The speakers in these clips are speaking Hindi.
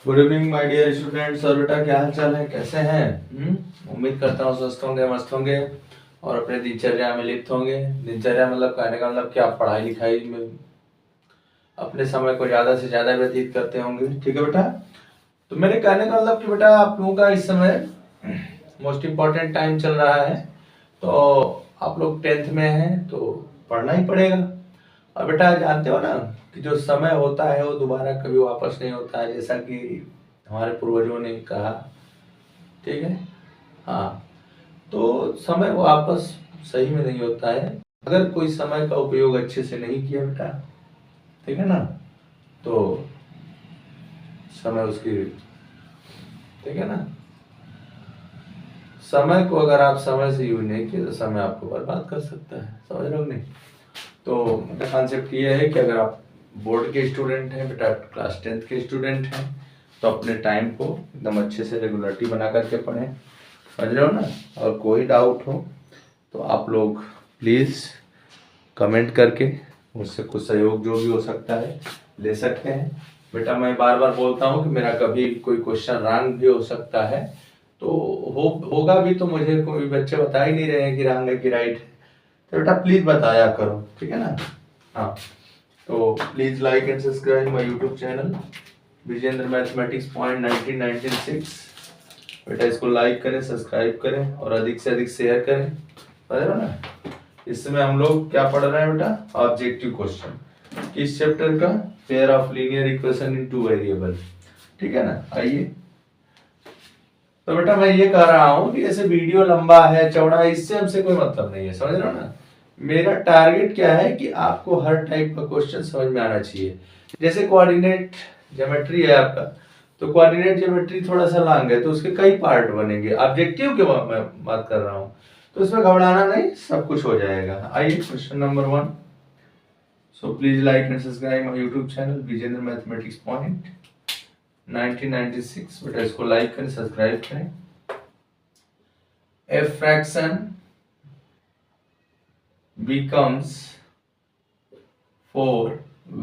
Good evening my dear students. और बेटा क्या हाल चाल है, कैसे हैं? उम्मीद करता हूँ स्वस्थ होंगे, मस्त होंगे और अपने दिनचर्या में लिप्त होंगे। दिनचर्या मतलब कहने का मतलब कि आप पढ़ाई लिखाई में अपने समय को ज़्यादा से ज़्यादा व्यतीत करते होंगे। ठीक है बेटा। तो मेरे कहने का मतलब कि बेटा आप लोगों का इस समय मोस्ट इम्पॉर्टेंट टाइम चल रहा है। तो आप लोग 10th में हैं तो पढ़ना ही पड़ेगा। और बेटा जानते हो ना कि जो समय होता है वो दोबारा कभी वापस नहीं होता है, जैसा कि हमारे पूर्वजों ने कहा। ठीक है। हाँ, तो समय वापस सही में नहीं होता है अगर कोई समय का उपयोग अच्छे से नहीं किया बेटा। ठीक है ना। तो समय उसकी, ठीक है ना, समय को अगर आप समय से यूज नहीं किए तो समय आपको बर्बाद कर सकता है। समझ रहे हो नहीं? तो मेरा कॉन्सेप्ट ये है कि अगर आप बोर्ड के स्टूडेंट हैं बेटा, क्लास 10th के स्टूडेंट हैं, तो अपने टाइम को एकदम अच्छे से रेगुलरिटी बना करके पढ़ें। समझ रहे हो ना? और कोई डाउट हो तो आप लोग प्लीज़ कमेंट करके मुझसे कुछ सहयोग जो भी हो सकता है ले सकते हैं। बेटा मैं बार बार बोलता हूँ कि मेरा कभी कोई क्वेश्चन रॉन्ग भी हो सकता है, तो होगा भी तो मुझे कोई बच्चे बता ही नहीं रहे हैं कि रॉन्ग है कि राइट है। तो बेटा प्लीज़ बताया करो, ठीक है ना? हाँ, तो please like and subscribe my YouTube channel Vijendra mathematics point 1996। बेटा इसको लाइक करें, सब्सक्राइब करें और अधिक से अधिक शेयर करें। समझ रहे हो ना? इस समय हम लोग क्या पढ़ रहे हैं बेटा? Objective question. किस चैप्टर का? Pair of linear equation in two variable. ठीक है ना? आइए। तो बेटा मैं ये कह रहा हूँ कि जैसे वीडियो लंबा है चौड़ा है, इससे हमसे कोई मतलब नहीं है। समझ रहे हो ना? मेरा टारगेट क्या है कि आपको हर टाइप का क्वेश्चन समझ में आना चाहिए। जैसे कोऑर्डिनेट ज्योमेट्री है आपका, तो कोऑर्डिनेट ज्योमेट्री थोड़ा सा लॉन्ग है तो उसके कई पार्ट बनेंगे। ऑब्जेक्टिव के मैं बात कर रहा हूँ, तो इसमें घबराना नहीं, सब कुछ हो जाएगा। आइए question number 1। So please like and subscribe my YouTube channel Vijendra mathematics point 1996। बेटा इसको लाइक करें, सब्सक्राइब करें। A fraction becomes 4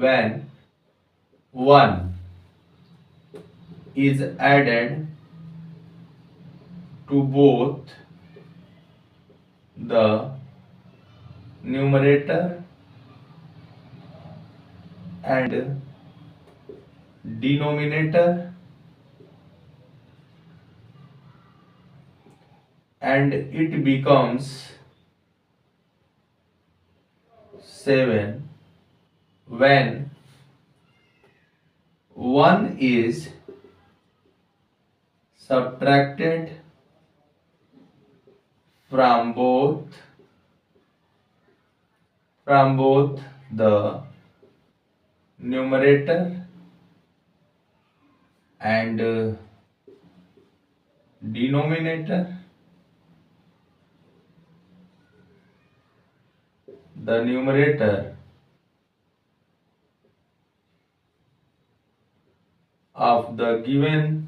when 1 is added to both the numerator and denominator, and it becomes 7 when 1 is subtracted from both the numerator and denominator. The numerator of the given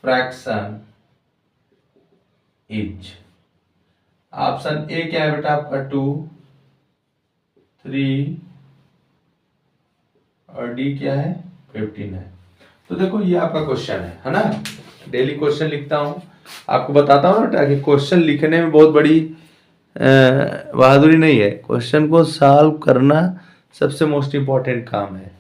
fraction is। Option A क्या है बेटा आपका? 2, 3 और डी क्या है? 15 है। तो देखो ये आपका क्वेश्चन है ना? डेली क्वेश्चन लिखता हूँ, आपको बताता हूँ ना कि क्वेश्चन लिखने में बहुत बड़ी बहादुरी नहीं है। क्वेश्चन को सॉल्व करना सबसे मोस्ट इम्पोर्टेंट काम है।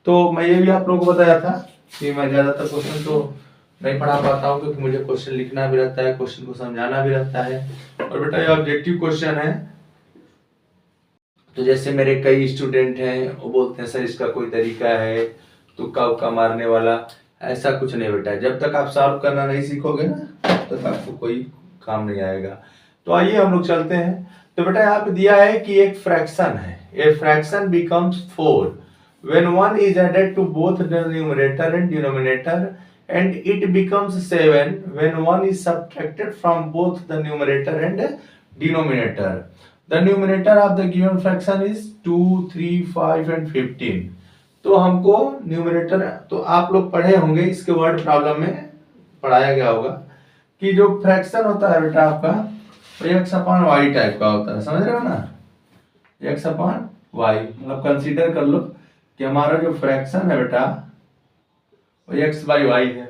तो मैं ये भी आप लोगों को बताया था कि मैं ज़्यादातर क्वेश्चन तो नहीं पढ़ा पाता हूँ, क्योंकि मुझे क्वेश्चन लिखना भी रहता है, क्वेश्चन को समझाना भी रहता है। और बेटा ये ऑब्जेक्टिव क्वेश्चन है, तो जैसे मेरे कई स्टूडेंट हैं वो बोलते हैं सर इसका कोई तरीका है तुक्का उक्का मारने वाला। ऐसा कुछ नहीं बेटा, जब तक आप सॉल्व करना नहीं सीखोगे ना तब तक आपको कोई काम नहीं आएगा। तो आइए हम लोग चलते हैं। तो बेटा यहाँ पे दिया है कि एक फ्रैक्शन है, ए fraction becomes 4 when 1 is added to both the numerator and denominator, and it becomes 7 when 1 is subtracted from both the numerator and denominator. The numerator of the given fraction is 2, 3, 5 and 15। तो हमको न्यूमरेटर, तो आप लोग पढ़े होंगे इसके वर्ड प्रॉब्लम में पढ़ाया गया होगा कि जो फ्रैक्शन होता है बेटा आपका एक्स अपॉन वाई टाइप का होता है। समझ रहे हो ना? एक्स अपॉन वाई मतलब कंसीडर कर लो कि हमारा जो फ्रैक्शन है बेटा वो x बाई वाई है।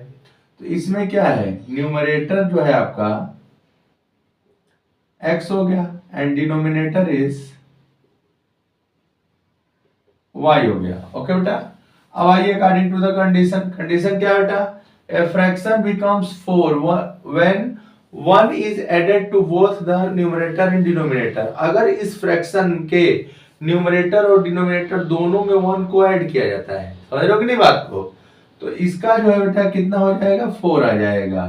तो इसमें क्या है, न्यूमरेटर जो है आपका x हो गया एंड डिनोमिनेटर इज y हो गया। ओके बेटा, अब आइए according to the condition. Condition क्या है बेटा, a fraction becomes 4 when 1 is added to both the numerator and denominator. अगर इस फ्रैक्शन के न्यूमरेटर और डिनोमिनेटर दोनों में 1 को ऐड किया जाता है, समझ रहे हो कि नहीं बात को, तो इसका जो है बेटा कितना हो जाएगा, 4 आ जाएगा।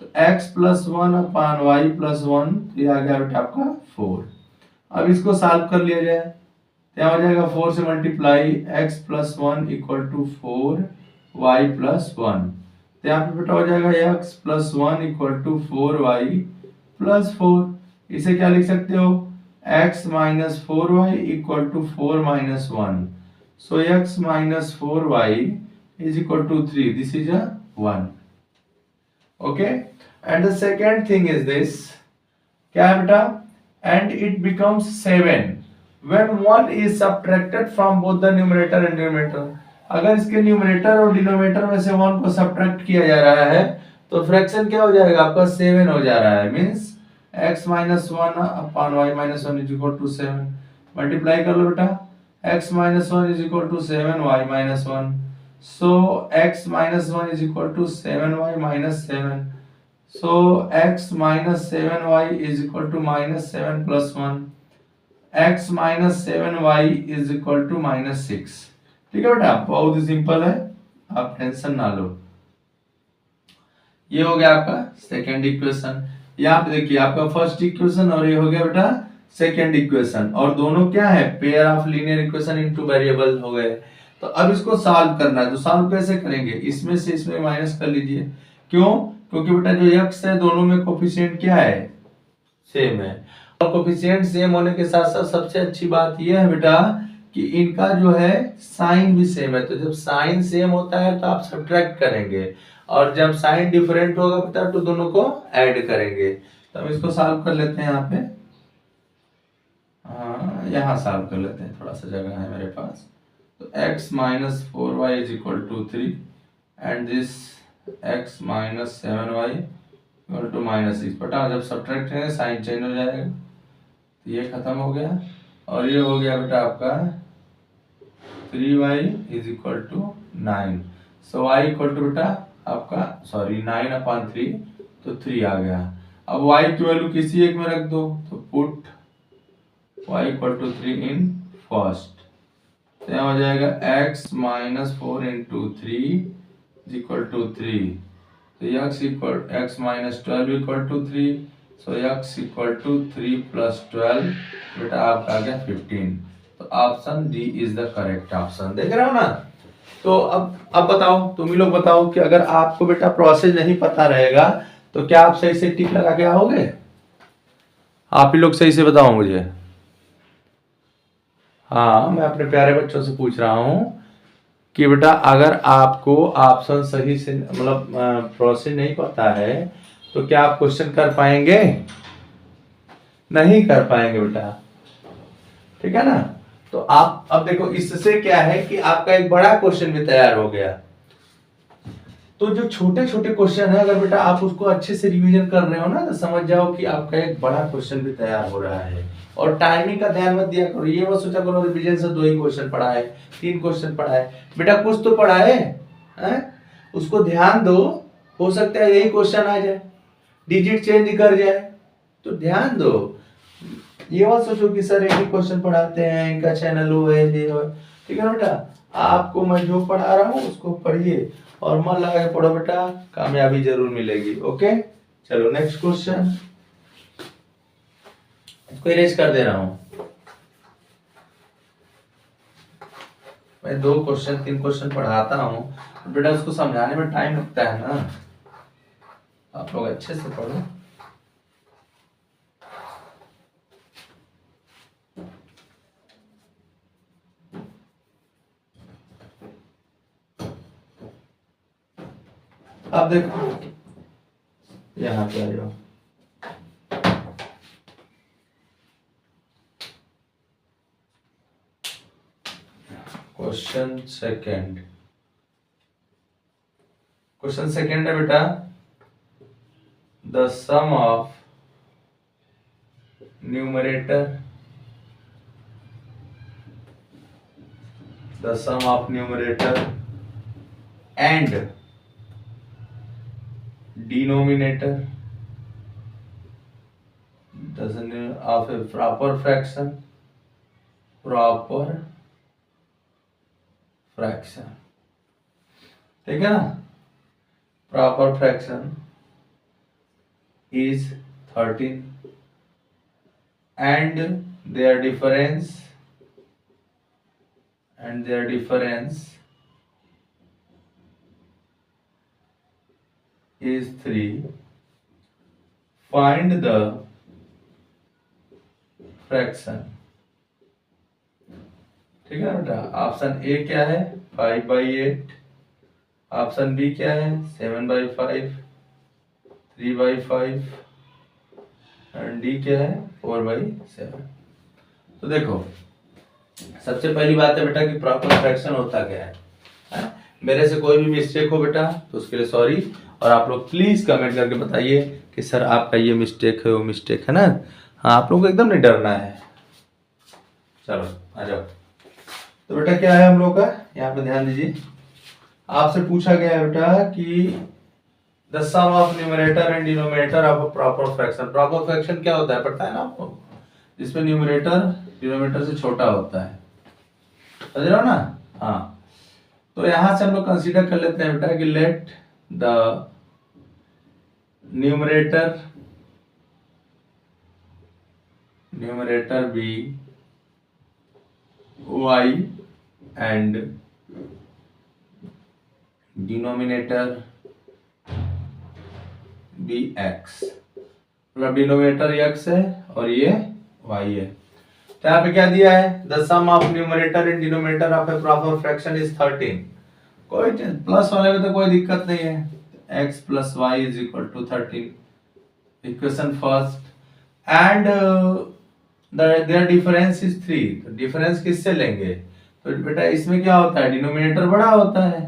तो x plus 1 upon y plus 1, ये आ गया बेटा आपका 4। अब इसको सॉल्व कर लिया जाए, क्या हो जाएगा, 4 से multiply x plus 1 equal to 4 y plus 1। तो यहाँ पे बेटा हो जाएगा x plus 1 equal to 4 y plus 4। इसे क्या लिख सकते हो, x minus 4y equal to 4 minus 1। So x minus 4y is equal to 3. This is a 1. Okay, and the second thing is this, क्या है बेटा, and it becomes 7 when 1 is subtracted from both the numerator and denominator। अगर इसके न्यूमरेटर और डिनोमिनेटर में से 1 को सब्ट्रैक्ट किया जा रहा है तो फ्रैक्शन क्या हो जाएगा आपका, 7 हो जा रहा है। Means x minus 1 upon y minus 1 is equal to 7। Multiply कर लो बेटा, x minus 1 is equal to 7 y minus 1। So x minus 1 is equal to 7y minus 7. So x minus 7y is equal to minus 7 plus 1. x minus 7y is equal to minus 6। ठीक है बेटा, बहुत ही सिंपल है, आप टेंशन ना लो। ये हो गया आपका सेकेंड इक्वेशन। यहाँ पे देखिए आपका फर्स्ट इक्वेशन और ये हो गया बेटा सेकेंड इक्वेशन, और दोनों क्या है, pair of linear equation into variable हो गए। तो अब इसको सॉल्व करना है, तो सॉल्व कैसे करेंगे, इसमें से इसमें माइनस कर लीजिए। क्यों, क्योंकि बेटा जो x है दोनों में कोफिशिएंट क्या है, सेम है। और कोफिशिएंट सेम होने के साथ साथ सबसे अच्छी बात यह है बेटा कि इनका जो है साइन भी सेम है। तो जब साइन सेम होता है तो आप सब्ट्रैक्ट करेंगे, और जब साइन डिफरेंट होगा बेटा तो दोनों को ऐड करेंगे। तो हम इसको सॉल्व कर लेते हैं, यहाँ पे यहाँ सॉल्व कर लेते हैं, थोड़ा सा जगह है मेरे पास। तो x minus 4y is equal to 3 and this x minus 7y equal to minus 6। बेटा जब सब्ट्रैक्ट करेंगे साइन चेंज हो जाएगा, तो ये खत्म हो गया, और ये हो गया बेटा आपका 3y is equal to 9। So y equal to बेटा आपका 9 अपॉन 3, तो 3 आ गया। अब y की वैल्यू किसी एक में रख दो, तो put y equal to 3 in first. तो हो जाएगा x minus 4 into 3 equal to 3। तो x minus 12 equal to 3। So x equal to 3 plus 12, बेटा आपका आ गया 15। तो option D is the correct option. देख रहे हो ना। तो अब बताओ, तुम ही लोग बताओ कि अगर आपको बेटा प्रोसेस नहीं पता रहेगा तो क्या आप सही से टिक लगा के आओगे? आप ही लोग सही से बताओ मुझे। हाँ, मैं अपने प्यारे बच्चों से पूछ रहा हूँ कि बेटा अगर आपको ऑप्शन सही से मतलब प्रोसेस नहीं पता है तो क्या आप क्वेश्चन कर पाएंगे? नहीं कर पाएंगे बेटा, ठीक है ना। तो आप अब देखो, इससे क्या है कि आपका एक बड़ा क्वेश्चन भी तैयार हो गया। तो जो छोटे छोटे क्वेश्चन है, अगर बेटा आप उसको अच्छे से रिवीजन कर रहे हो ना, तो समझ जाओ कि आपका एक बड़ा क्वेश्चन भी तैयार हो रहा है। और टाइमिंग का ध्यान मत दिया करो, ये मत सोचा करो रिवीजन से 2 ही क्वेश्चन पढ़ा है, 3 क्वेश्चन पढ़ा है। बेटा कुछ तो पढ़ा है? उसको ध्यान दो, हो सकता है यही क्वेश्चन आ जाए, डिजिट चेंज कर जाए, तो ध्यान दो। ये मत सोचो कि सर एक ही क्वेश्चन पढ़ाते हैं, इनका चैनल हो है, ठीक है बेटा। आपको मैं जो पढ़ा रहा हूँ उसको पढ़िए और मन लगा के पढ़ो बेटा, कामयाबी जरूर मिलेगी। ओके, चलो नेक्स्ट क्वेश्चन, इसको इरेज कर दे रहा हूं। मैं 2 क्वेश्चन 3 क्वेश्चन पढ़ाता हूं, बेटा उसको समझाने में टाइम लगता है ना, आप लोग अच्छे से पढ़ो। अब देखो यहाँ पे आ जाओ। क्वेश्चन सेकंड है बेटा, the sum of numerator and denominator of a proper fraction ठीक है ना, proper fraction is 13 and their difference is 3. Find the fraction. ठीक है बेटा, ऑप्शन ए क्या है 5/8, ऑप्शन बी क्या है 7/5, 3/5 एंड डी क्या है 4/7। तो देखो सबसे पहली बात है बेटा कि प्रॉपर फ्रैक्शन होता क्या है? मेरे से कोई भी मिस्टेक हो बेटा तो उसके लिए सॉरी, और आप लोग प्लीज कमेंट करके बताइए कि सर आपका ये मिस्टेक है वो मिस्टेक है ना। हाँ, आप लोगों को एकदम नहीं डरना है। चलो आ जाओ। तो बेटा क्या है हम लोग का, यहाँ पे ध्यान दीजिए, आपसे पूछा गया है बेटा कि the sum of numerator and denominator of a proper fraction. Proper fraction क्या होता है पता है ना आपको, जिसमें न्यूमरेटर डिनोमिनेटर से छोटा होता है, समझ रहे हो ना। हाँ, तो यहां से हम लोग कंसीडर कर लेते हैं बेटा कि let the numerator be y and denominator be x, मतलब डिनोमिनेटर x है और ये y है। तो यहाँ पे क्या दिया है, the sum of numerator and denominator of a proper fraction is 13। कोई प्लस वाले में तो कोई दिक्कत नहीं है, x plus y is equal to 13, equation first, and their difference is 3। तो डिफरेंस किससे लेंगे, तो बेटा इसमें क्या होता है डिनोमिनेटर बड़ा होता है,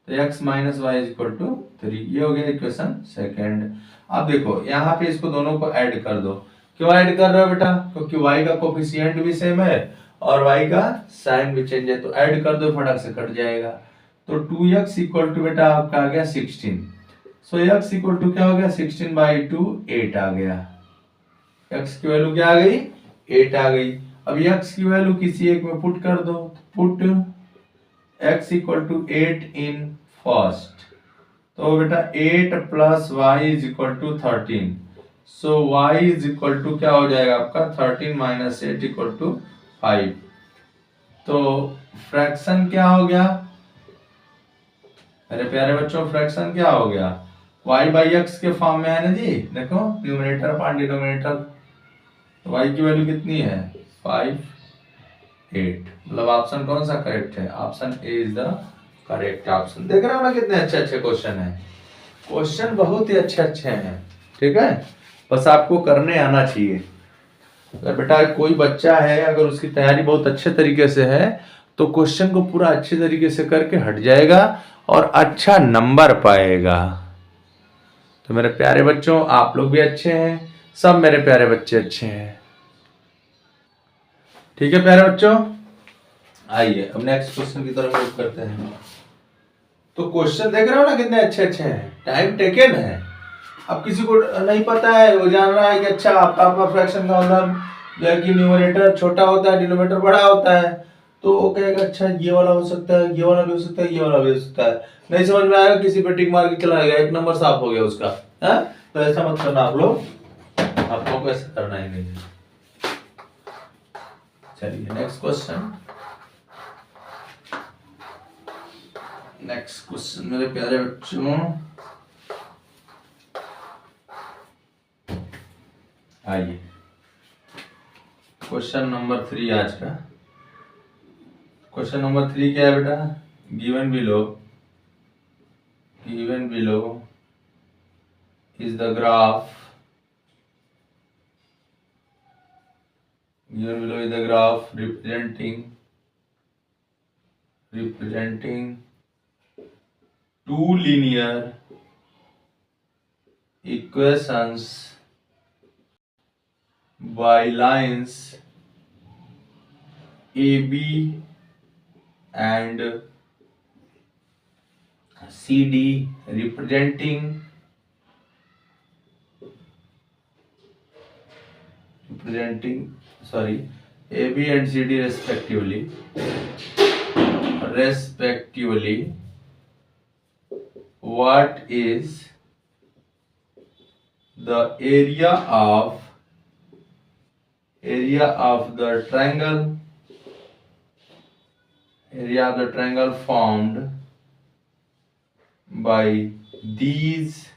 तो x minus Y is equal to 3। ये हो गया इक्वेशन सेकंड। अब देखो यहाँ पे इसको दोनों को ऐड कर दो। क्यों ऐड कर रहे हो बेटा, क्योंकि y का कोफिशिएंट भी सेम है और y का साइन भी चेंज है, तो ऐड कर दो, फटाक से कट जाएगा। तो 2x इक्वल टू बेटा आपका आ गया 16। सो x इक्वल टू क्या हो गया 16/2, 8 आ गया। x की वैल्यू क्या आ गई 8 आ गई। अब x की वैल्यू किसी एक में पुट कर दो, put x equal to 8 in first, तो बेटा 8 plus Y is equal to 13। So y is equal to क्या हो जाएगा आपका 13 माइनस 8 इक्वल टू 5। तो फ्रैक्शन क्या हो गया मेरे प्यारे बच्चों, फ्रैक्शन क्या हो गया y/x के फॉर्म में है ना जी। देखो न्यूमरेटर अपॉन डिनोमिनेटर, तो y की वैल्यू कितनी है 5, 8, मतलब ऑप्शन कौन सा करेक्ट है, option A is the correct option. देख रहे हो ना कितने अच्छे अच्छे क्वेश्चन हैं, क्वेश्चन बहुत ही अच्छे अच्छे हैं, ठीक है, बस आपको करने आना चाहिए। अगर बेटा कोई बच्चा है अगर उसकी तैयारी बहुत अच्छे तरीके से है तो क्वेश्चन को पूरा अच्छे तरीके से करके हट जाएगा और अच्छा नंबर पाएगा। तो मेरे प्यारे बच्चों आप लोग भी अच्छे हैं, सब मेरे प्यारे बच्चे अच्छे हैं, ठीक है प्यारे बच्चों। आइए अब नेक्स्ट क्वेश्चन की तरफ मूव करते हैं। तो क्वेश्चन देख रहे हो ना कितने अच्छे अच्छे हैं, टाइम टेकन है। अब किसी को नहीं पता है, वो जान रहा है कि अच्छा आपका फ्रैक्शन का मतलब जो है कि न्यूमरेटर छोटा होता है डिनोमिनेटर बड़ा होता है, तो वो कहेगा अच्छा ये वाला हो सकता है, ये वाला भी हो सकता है, ये वाला भी हो सकता है। नहीं समझ में आएगा किसी पे टिक मार के चला गया, एक नंबर साफ हो गया उसका। है तो ऐसा मत करना आप लोग, आप लोगों को ऐसा करना ही नहीं है। चलिए नेक्स्ट क्वेश्चन, नेक्स्ट क्वेश्चन मेरे प्यारे बच्चों, आइए क्वेश्चन नंबर 3 आज का। क्वेश्चन नंबर 3 क्या है बेटा, given below is the graph, given below is the graph representing representing two linear equations by lines AB and CD representing AB and CD respectively what is the area of the triangle formed by these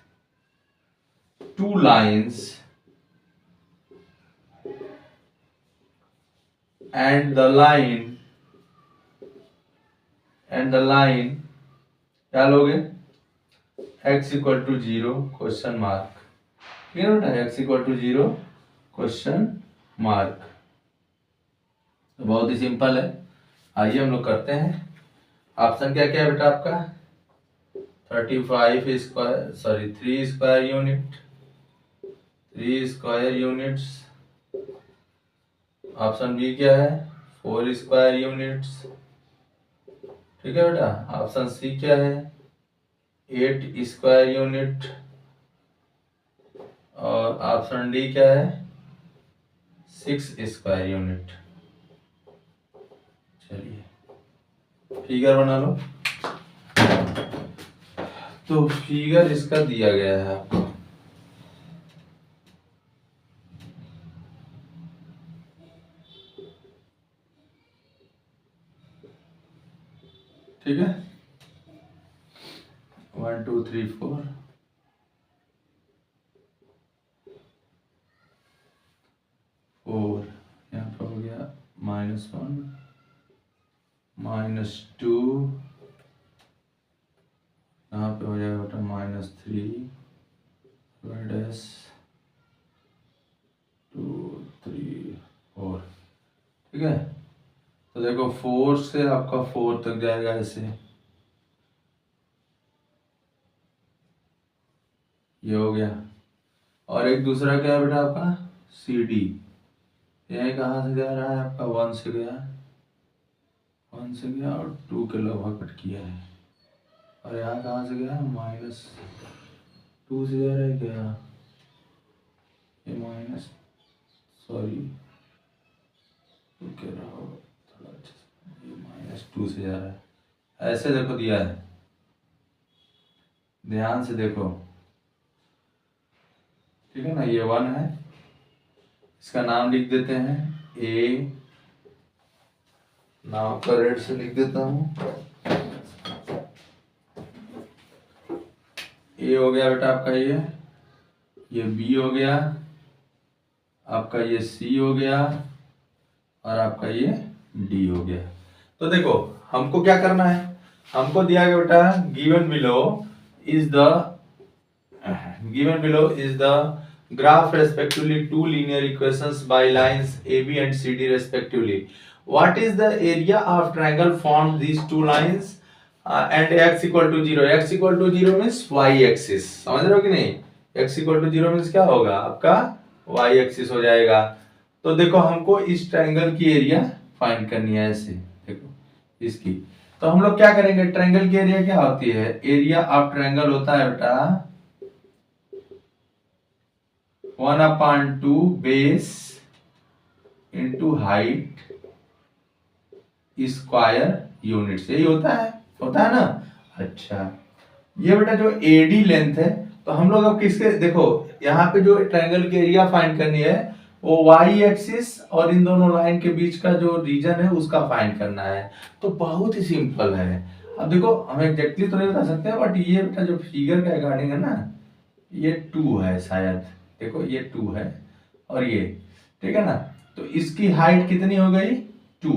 two lines and the line क्या लोगे x equal to 0 question mark, ठीक है बेटा, x equal to 0 question mark. तो बहुत ही सिंपल है, आइए हम लोग करते हैं। ऑप्शन क्या क्या है बेटा आपका 3 स्क्वायर यूनिट्स। ऑप्शन बी क्या है 4 स्क्वायर यूनिट्स, ठीक है बेटा। ऑप्शन सी क्या है 8 स्क्वायर यूनिट और ऑप्शन डी क्या है 6 स्क्वायर यूनिट। चलिए फिगर बना लो। तो फिगर इसका दिया गया है आपको, ठीक है 1 2 3 4 4 यहाँ पर हो गया -1 -2, यहाँ पे हो जाएगा बेटा -3 डैश 2 3 4, ठीक है। तो देखो 4 से आपका 4 तक जाएगा ऐसे, ये हो गया। और एक दूसरा क्या है बेटा आपका CD, यह कहाँ से जा रहा है आपका 1 से गया और 2 के लगभग कट किया है। और यहाँ कहाँ से गया -2 से जा रहा है क्या, ये कह रहा हो थोड़ा अच्छे से, ये -2 से जा रहा है। ऐसे देखो दिया है, ध्यान से देखो, ठीक है ना। ये 1 है, इसका नाम लिख देते हैं A, नाम का रेड से लिख देता हूँ। A हो गया बेटा आपका ये B हो गया आपका, ये C हो गया और आपका ये D हो गया। तो देखो हमको क्या करना है, हमको दिया गया बेटा given below is the graph respectively two linear equations by lines AB and CD respectively. What is the area of triangle formed these two lines and x equal to 0? x equal to 0 means y axis, समझ रहे हो कि नहीं। x equal to 0 means क्या होगा आपका y axis हो जाएगा। तो देखो हमको इस ट्रायंगल की एरिया फाइंड करनी है, ऐसे देखो इसकी। तो हम लोग क्या करेंगे, ट्रायंगल की एरिया क्या होती है, एरिया ऑफ ट्रायंगल होता है बेटा 1/2 base into height square unit, यही होता है ना। अच्छा ये बेटा जो AD लेंथ है, तो हम लोग अब किसके, देखो यहाँ पे जो ट्रायंगल की एरिया फाइंड करनी है वो y एक्सिस और इन दोनों लाइन के बीच का जो रीजन है उसका फाइंड करना है। तो बहुत ही सिंपल है। अब देखो हम एग्जैक्टली तो नहीं बता सकते, बट ये बेटा जो फिगर के अकॉर्डिंग है ना, ये 2 है शायद, देखो ये 2 है और ये, ठीक है ना। तो इसकी हाइट कितनी हो गई 2,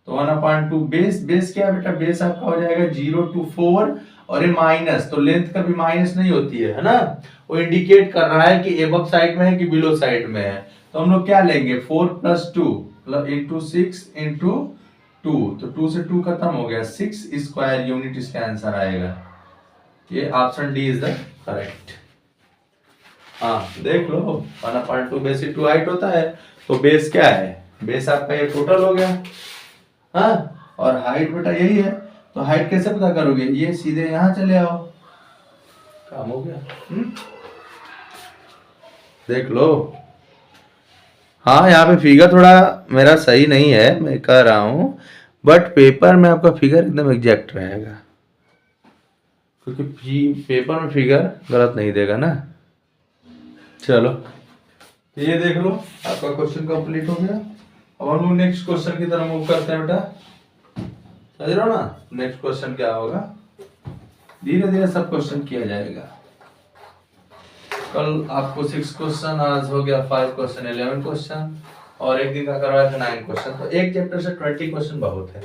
तो 1/2 बेस क्या है बेटा, बेस आपका हो जाएगा 0 to 4 और ये माइनस, तो लेंथ कभी माइनस नहीं होती है ना, वो इंडिकेट कर रहा है कि अबव साइड में है कि बिलो साइड में है। तो हम लोग क्या लेंगे 4 + 2 + 6 × 2, तो 2 से 2 खत्म हो गया, 6 स्क्वायर यूनिट इसका आंसर आएगा। ये option D is the correct. हाँ देख लो, 1/2 बेस 2 हाइट होता है, तो बेस क्या है, बेस आपका ये टोटल हो गया। हाँ, और हाइट बेटा यही है, तो हाइट कैसे पता करोगे, ये सीधे यहाँ चले आओ, काम हो गया। देख लो। हाँ यहाँ पे फिगर थोड़ा मेरा सही नहीं है, मैं कह रहा हूँ, बट पेपर में आपका फिगर एकदम एग्जैक्ट रहेगा, क्योंकि पेपर में फिगर गलत नहीं देगा ना। चलो ये देख लो, आपका क्वेश्चन कंप्लीट हो गया। अब हम लोग नेक्स्ट क्वेश्चन की तरफ मूव करते हैं बेटा, समझ रहे हो ना। नेक्स्ट क्वेश्चन क्या होगा, धीरे धीरे सब क्वेश्चन किया जाएगा। कल आपको 6 क्वेश्चन, आज हो गया 5 क्वेश्चन, 11 क्वेश्चन, और एक दिन का करवाया था 9 क्वेश्चन, तो एक चैप्टर से 20 क्वेश्चन बहुत है।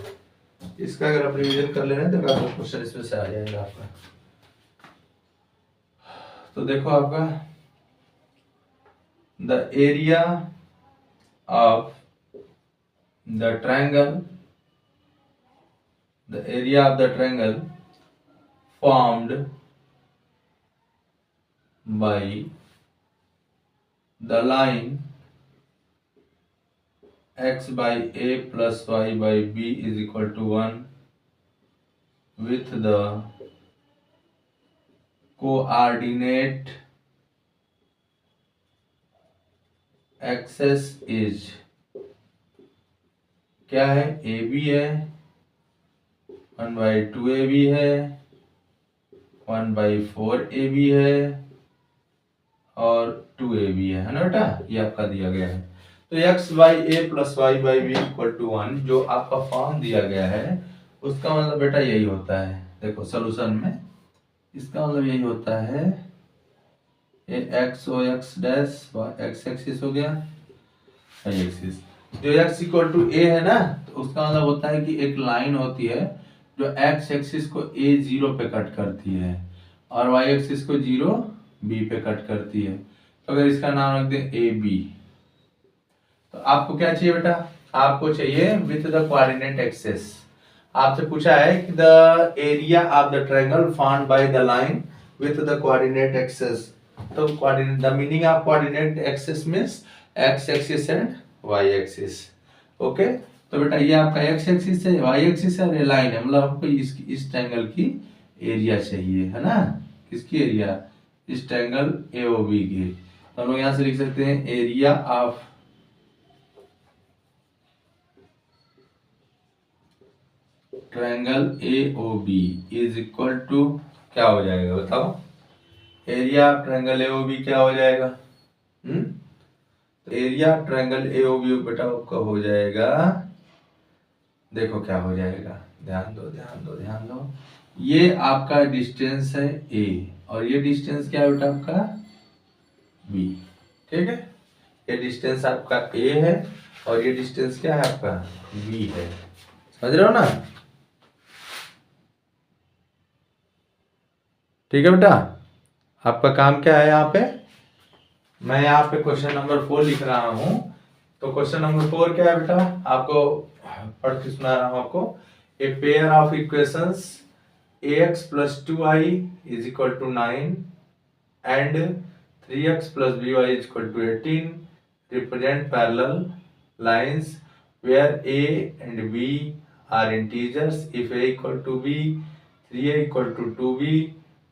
इसका अगर आप रिवीजन कर ले रहे हैं तो आपका क्वेश्चन इसमें से आ जाएगा आपका। तो देखो आपका the area of the triangle, the area of the triangle formed by the line x by a plus y by b is equal to 1 with the coordinate axis is, क्या है, ए बी है, 1/2 AB है, 1/4 AB है, और 2AB है ना बेटा, ये आपका दिया गया है। तो x by a plus y by b equal to 1 जो आपका फॉर्म दिया गया है, उसका मतलब बेटा यही होता है, देखो सोल्यूशन में इसका मतलब यही होता है, ये x o x dash x axis हो गया, y एक्सिस, जो x इक्वल टू a है ना, तो उसका मतलब होता है कि एक लाइन होती है जो x एक्सिस को a0 पे कट करती है और y एक्सिस को 0 b पे कट करती है। तो अगर इसका नाम रख दें ए बी, तो आपको क्या चाहिए बेटा, आपको चाहिए विथ द कोऑर्डिनेट एक्सिस। आपसे पूछा है कि the area of the triangle formed by the line with the coordinate axis. तो coordinate, the meaning of coordinate axis means x axis and y axis. Okay, तो बेटा ये आपका x एक्सिस है, y एक्सिस है, और ये लाइन है, मतलब हमको इस ट्रायंगल की एरिया चाहिए, है ना। किसकी एरिया, इस ट्रायंगल AOB की। तो हम लोग यहां से लिख सकते हैं area of triangle AOB is equal to, क्या हो जाएगा बताओ, एरिया ऑफ ट्रायंगल AOB क्या हो जाएगा, तो एरिया ऑफ ट्रायंगल AOB बेटा आपका हो जाएगा, देखो क्या हो जाएगा, ध्यान दो ध्यान दो ध्यान दो, ये आपका डिस्टेंस है A और ये डिस्टेंस क्या है बेटा आपका B, ठीक है। ये डिस्टेंस आपका A है और ये डिस्टेंस क्या है आपका B है, समझ रहे हो ना। ठीक है बेटा, आपका काम क्या है, यहाँ पे मैं यहाँ पे क्वेश्चन नंबर 4 लिख रहा हूँ। तो क्वेश्चन नंबर 4 क्या है बेटा, आपको पढ़ के सुना रहा हूँ आपको। A pair of equations ax plus 2i is equal to 9 and 3x plus by is equal to 18 represent parallel lines where a and b are integers. If a equal to b, 3a equal to 2b,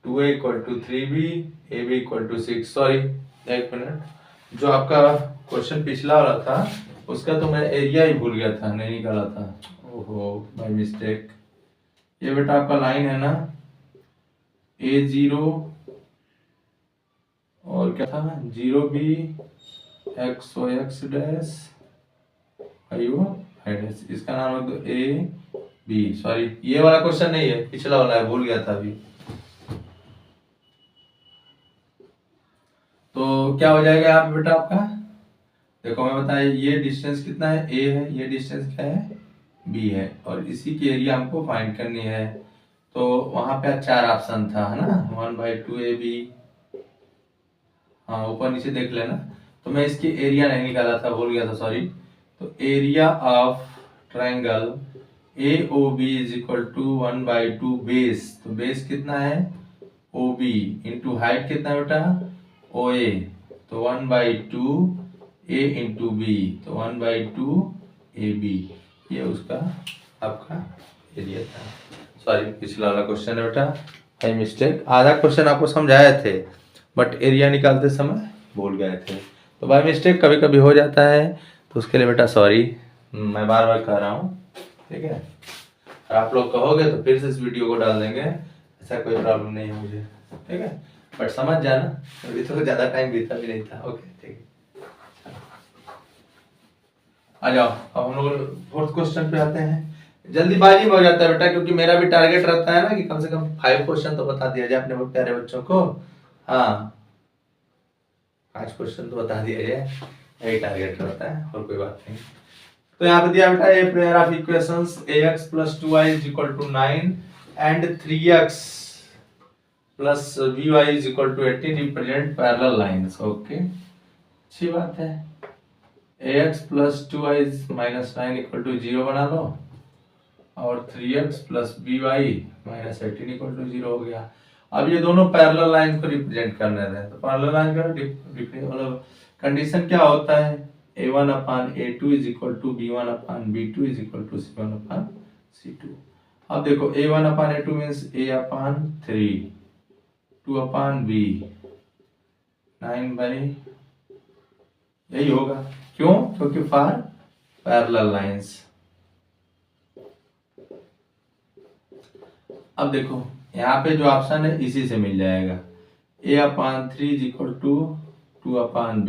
2a equal to 3b, ab equal to 6। Sorry एक मिनट, जो आपका क्वेश्चन पिछला वाला था उसका तो मैं एरिया ही भूल गया था, नहीं निकाला था, ओहो बाय मिस्टेक। ये बेटा आपका लाइन है ना A0 और क्या था 0b x o x dash आयु डैश, इसका नाम रख दो A B। सॉरी ये वाला क्वेश्चन नहीं है, पिछला वाला है, भूल गया था अभी। तो क्या हो जाएगा यहाँ पे बेटा आपका, देखो मैं बताया, ये डिस्टेंस कितना है A है, ये डिस्टेंस क्या है B है, और इसी की एरिया हमको फाइंड करनी है। तो वहां पे 4 ऑप्शन था, है ना, 1/2 AB, हाँ ऊपर नीचे देख लेना। तो मैं इसकी एरिया नहीं निकाला था, भूल गया था, सॉरी। तो area of triangle A O B is equal to 1/2 base, तो बेस कितना है ओ बी इंटू हाइट कितना है बेटा ओ ए, तो 1/2 ए इंटू बी, तो 1/2 ए बी, ये उसका आपका एरिया था। सॉरी पिछला वाला क्वेश्चन है बेटा, है मिस्टेक, आधा क्वेश्चन आपको समझाए थे बट एरिया निकालते समय भूल गए थे, तो बाय मिस्टेक कभी कभी हो जाता है, तो उसके लिए बेटा सॉरी, मैं बार बार कह रहा हूँ, ठीक है। और आप लोग कहोगे तो फिर से इस वीडियो को डाल देंगे, ऐसा कोई प्रॉब्लम नहीं है मुझे, ठीक है, बट समझ जाना, अभी तो ज़्यादा टाइम बीता भी नहीं था। ओके ठीक है, आ जाओ अब हम लोग फोर्थ क्वेश्चन पे आते हैं। जल्दीबाजी में हो जाता है बेटा, क्योंकि मेरा भी टारगेट रहता है ना कि कम से कम 5 क्वेश्चन तो बता दिया जाए अपने प्यारे बच्चों को। हाँ 5 क्वेश्चन तो बता दिया जाए, यही टारगेट रहता है और कोई बात नहीं। तो यहाँ पे दिया बेटा a pair of equations ax + 2y = 9 and 3x + by = 18 represent parallel lines. Okay अच्छी बात है, ax + 2y - 9 = 0 बना लो और 3x + by - 18 = 0 हो गया। अब ये दोनों पैरेलल लाइन को रिप्रेजेंट करने दें, तो पैरेलल लाइन का मतलब कंडीशन क्या होता है, a1/a2 = b1/b2 = c1/c2। अब देखो a1/a2 मीन्स a/3, 2/b, 9/, यही होगा, क्यों, क्योंकि फॉर पैरेलल लाइंस। अब देखो यहाँ पे जो ऑप्शन है इसी से मिल जाएगा, a/3 = 2/b,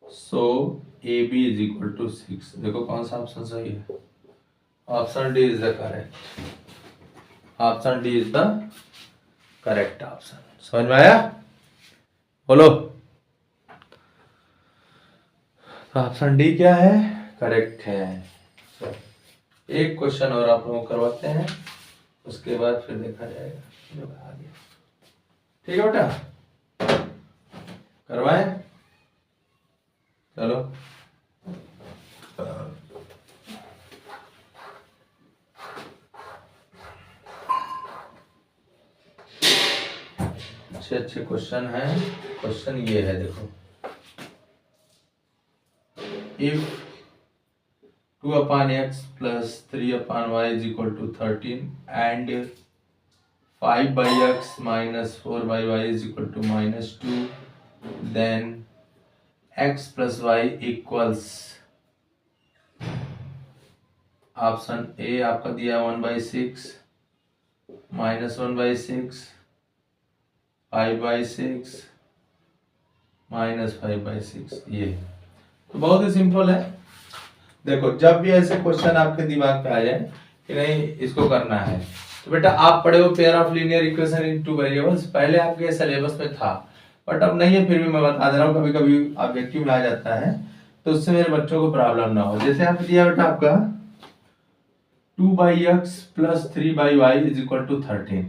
सो ab = 6। देखो कौन सा ऑप्शन सही है, option D is the correct, option D is the correct option. समझ में आया, बोलो, तो ऑप्शन डी क्या है, करेक्ट है। एक क्वेश्चन और आप लोगों को करवाते हैं, उसके बाद फिर देखा जाएगा जब आगे, ठीक है बेटा, करवाएं, चलो। अच्छे अच्छे क्वेश्चन हैं, क्वेश्चन ये है देखो, if 2/x + 3/y = 13 and 5/x - 4/y = -2, then x + y equals, option A आपका दिया 1/6, -1/6, 5/6, -5/6, ये तो बहुत ही सिंपल है। देखो जब भी ऐसे क्वेश्चन आपके दिमाग पे आ जाए कि नहीं इसको करना है, तो बेटा आप पढ़े हो pair of linear equation in 2 variables, पहले आपके सिलेबस में था बट अब नहीं है, फिर भी मैं बता दे रहा हूँ, कभी कभी ऑब्जेक्टिव में आ जाता है तो उससे मेरे बच्चों को प्रॉब्लम ना हो। जैसे यहाँ पे दिया बेटा आपका 2/x + 3/y = 13,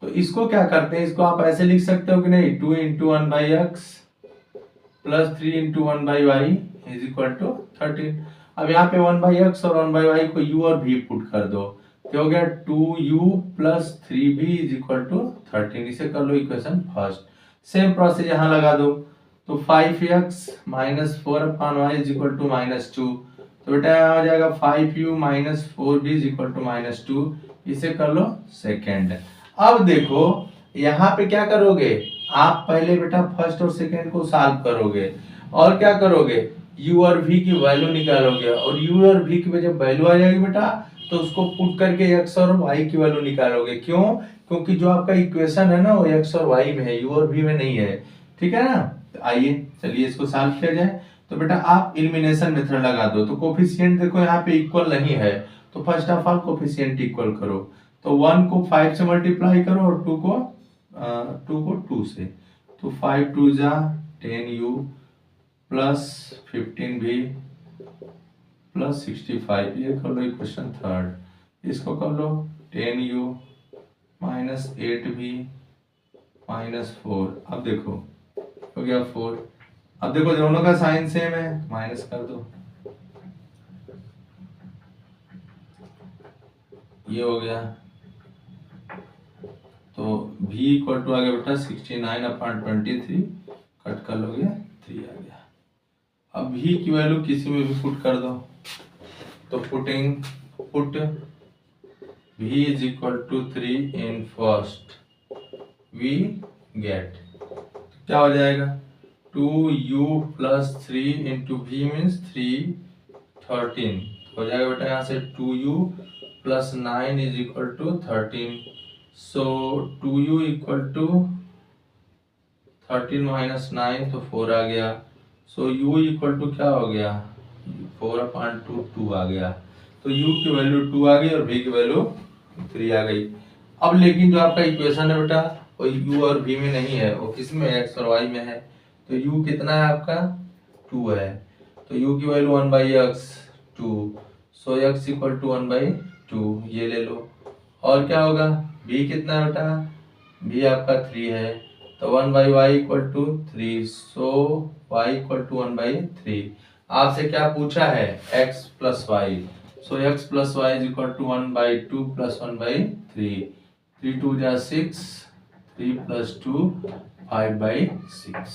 तो इसको क्या करते हैं, इसको आप ऐसे लिख सकते हो कि नहीं, 2 × 1/x + 3 × 1/y = 13। अब यहाँ पे 1/x और 1/y को u और v पुट कर दो, तो हो गया 2u + 3v = 13, इसे कर लो इक्वेशन फर्स्ट। सेम प्रोसेस यहाँ लगा दो, तो 5x - 4/y = -2, तो बेटा आ जाएगा 5u - 4v = -2, इसे कर लो सेकेंड। अब देखो यहाँ पे क्या करोगे, आप पहले बेटा फर्स्ट और सेकेंड को सॉल्व करोगे और क्या करोगे, u और v की वैल्यू निकालोगे, और u और v की जब वैल्यू आ जाएगी बेटा तो उसको पुट करके x और y की वैल्यू निकालोगे। क्यों, क्योंकि जो आपका इक्वेशन है ना वो x और y में है, u और v में नहीं है, ठीक है ना। तो आइए चलिए इसको सॉल्व किया जाए। तो बेटा आप एलिमिनेशन मेथड लगा दो, तो कोफिशिएंट देखो यहाँ पे इक्वल नहीं है, तो first of all coefficient equal करो, तो 1 को 5 से मल्टीप्लाई करो और 2 को 2 से, तो 5 2 जा 10u + 15v + 65, ये कर लो इक्वेशन थर्ड। इसको कर लो 10u - 8v - 4, अब देखो हो गया 4। अब देखो दोनों का साइन सेम है, माइनस कर दो, ये हो गया, तो v इक्वल टू आ गया बेटा 69/23, कट कर लोगे 3 आ गया। अब v की वैल्यू किसी में भी पुट कर दो, तो put v is equal to 3 in first, we get, क्या हो जाएगा 2u plus 3 into we means 3 13 हो जाएगा बेटा। यहाँ से 2u plus 9 is equal to 13, so 2u equal to 13 minus 9 तो 4 आ गया, सो u इक्वल टू क्या हो गया 4/2 आ गया। तो u की वैल्यू 2 आ गई और v की वैल्यू 3 आ गई। अब लेकिन जो आपका इक्वेशन है बेटा वो u और v में नहीं है, वो किस में है, x और y में है। तो u कितना है आपका 2 है, तो u की value 1/x 2, so x equal to 1/2 ये ले लो। और क्या होगा v कितना है बेटा, v आपका 3 है, तो 1/y equal to 3, so y equal to 1/3। आपसे क्या पूछा है x plus Y, so x plus Y is equal to 1/2 plus 1/3, 3 2 जा 6, 3 प्लस 2 5/6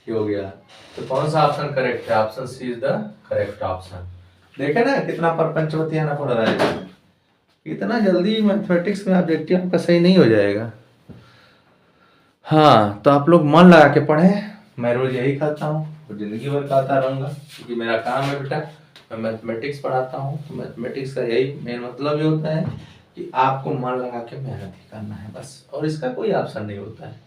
ये हो गया। तो कौन सा ऑप्शन करेक्ट है, option C is the correct option. देखे ना कितना प्रपंच बतियाना पड़ रहा है, इतना जल्दी मैथमेटिक्स में ऑब्जेक्टिव आपका सही नहीं हो जाएगा। हाँ तो आप लोग मन लगा के पढ़ें, मैं रोज यही खाता हूँ और जिंदगी भर खाता रहूंगा, क्योंकि मेरा काम है बेटा, मैं मैथमेटिक्स पढ़ाता हूँ। तो मैथमेटिक्स का यही मेन मतलब ये होता है कि आपको मन लगा के मेहनत ही करना है बस, और इसका कोई ऑप्शन नहीं होता है।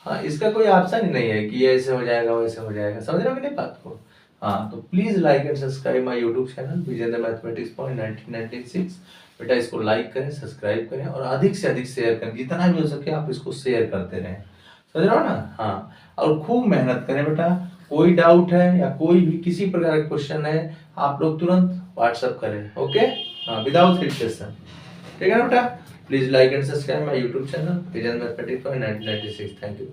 हाँ इसका कोई ऑप्शन ही नहीं है कि ऐसे हो जाएगा वैसे हो जाएगा, समझ रहे हो कि नहीं बात को। हाँ तो please like and subscribe my YouTube channel Vijendra mathematics point 1996। बेटा इसको लाइक करें, सब्सक्राइब करें और अधिक से अधिक शेयर करें, जितना भी हो सके आप इसको शेयर करते रहें, समझ रहे हो ना। हाँ और खूब मेहनत करें बेटा, कोई डाउट है या कोई भी किसी प्रकार का क्वेश्चन है आप लोग तुरंत व्हाट्सएप करें, ओके, हाँ विदाउट हेजिटेशन, ठीक है ना बेटा। Please like and subscribe my YouTube channel Vijendra mathematics point 1996। Thank you.